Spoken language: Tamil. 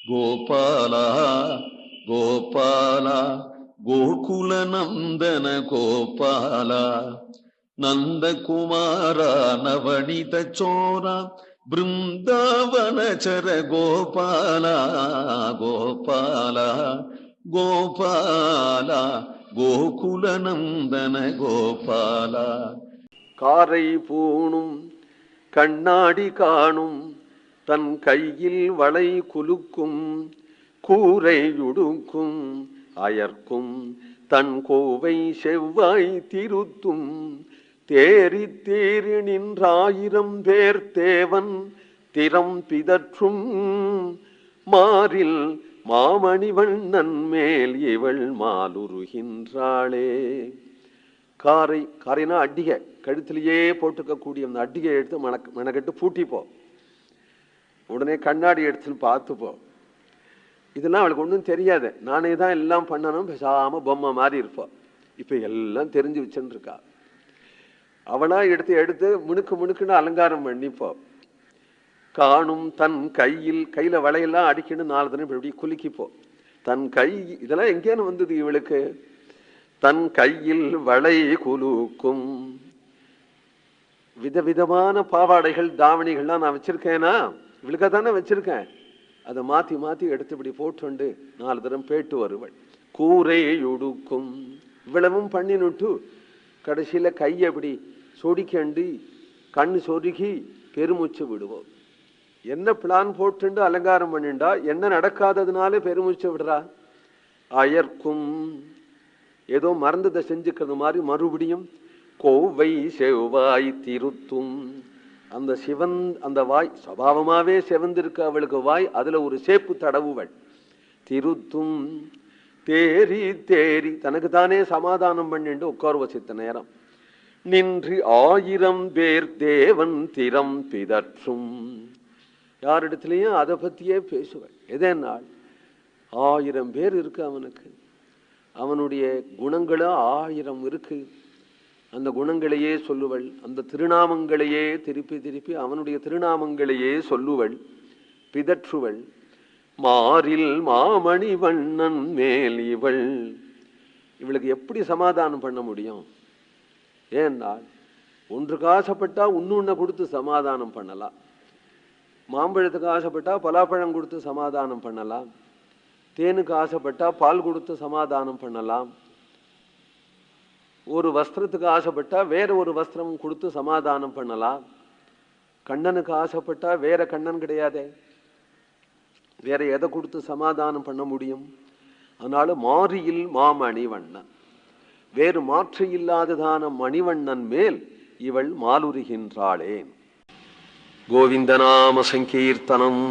கோபால கோபால கோகுல நந்தன கோபால நந்தகுமார நவனித சோர பிருந்தாவனச்சர கோபால கோபால கோபால கோகுல நந்தன கோபால. காரை பூணும் கண்ணாடி காணும் தன் கையில் வளை குலுக்கும் கூரையுடுக்கும் அயர்க்கும் தன் கோவை செவ்வாய் திருத்தும் தேறி தேறி நின்றாயிரம் பேர் தேவன் திறம் பிதற்றும் மாறில் மாமணிவண்ணன் மேல் இவள் மாலுருகின்றாளே. காரைனா அட்டிகை, கழுத்திலேயே போட்டுக்கக்கூடிய அந்த அட்டிகை எடுத்து மெனக்கட்டு பூட்டிப்போ, உடனே கண்ணாடி எடுத்துன்னு பார்த்துப்போ. இதெல்லாம் அவளுக்கு ஒன்றும் தெரியாது, நானே தான் எல்லாம் பண்ணணும், பேசாம பொம்மை மாதிரி இருப்போம். இப்போ எல்லாம் தெரிஞ்சு வச்சுன்னு இருக்கா. அவனா எடுத்து எடுத்து முணுக்கு முணுக்குன்னு அலங்காரம் பண்ணிப்போ. காணும் தன் கையில வளையெல்லாம் அடிக்கணும், 4 தினம் இப்படி குலுக்கிப்போ. தன் கை இதெல்லாம் எங்கேன்னு வந்தது இவளுக்கு? தன் கையில் வளை குலுக்கும். விதவிதமான பாவாடைகள் தாவணிகள்லாம் நான் வச்சிருக்கேனா? இவளுக்காக தானே வச்சிருக்கேன். அதை மாத்தி மாத்தி எடுத்து இப்படி போட்டு 4 தரம் பேட்டு வருவள். கூரையுடுக்கும். இவ்வளவும் பண்ணினுட்டு கடைசியில கையை அப்படி சொடிக்கண்டு கண்ணு சொருகி பெருமூச்சு விடுவோம். என்ன பிளான் போட்டு அலங்காரம் பண்ணிண்டா, என்ன நடக்காததுனால பெருமூச்சு விடுறா. அயர்க்கும், ஏதோ மறந்ததை செஞ்சுக்கிறது மாதிரி மறுபடியும் கோவை செவ்வாய் திருத்தும். அந்த அந்த வாய் சுபாவமாவே செவந்திருக்க அவளுக்கு வாய், அதுல ஒரு சேப்பு தடவுவள். திருத்தும் தேறி தேறி தனக்கு தானே சமாதானம் பண்ணிட்டு உட்கார வச்சித்த நேரம். நின்று 1000 பேர் தேவன் திறம் பிதற்றும். யாரிடத்திலையும் அதை பத்தியே பேசுவள். எதனால் 1000 பேர் இருக்கு அவனுக்கு, அவனுடைய குணங்களும் 1000 இருக்கு. அந்த குணங்களையே சொல்லுவள், அந்த திருநாமங்களையே திருப்பி திருப்பி அவனுடைய திருநாமங்களையே சொல்லுவள், பிதற்றுவள். மாறில் மாமணி வண்ணன் மேல் இவள். இவளுக்கு எப்படி சமாதானம் பண்ண முடியும்? ஏன்னால் ஒன்றுக்கு ஆசைப்பட்டா இன்னொன்ன கொடுத்து சமாதானம் பண்ணலாம். மாம்பழத்துக்கு ஆசைப்பட்டா பலாப்பழம் கொடுத்து சமாதானம் பண்ணலாம். தேனுக்கு ஆசைப்பட்டா பால் கொடுத்து சமாதானம் பண்ணலாம். ஒரு வஸ்திரத்துக்கு ஆசைப்பட்டா வேற ஒரு வஸ்திரம் கொடுத்து சமாதானம் பண்ணலாம். கண்ணனுக்கு ஆசைப்பட்டா வேற கண்ணன் கிடையாதே, வேற எதை கொடுத்து சமாதானம் பண்ண முடியும்? அதனால மாரியில் மாமணிவண்ணன், வேறு மாற்று இல்லாததான மணிவண்ணன் மேல் இவள் மாலுருகின்றாளே. கோவிந்தநாம சங்கீர்த்தனம்.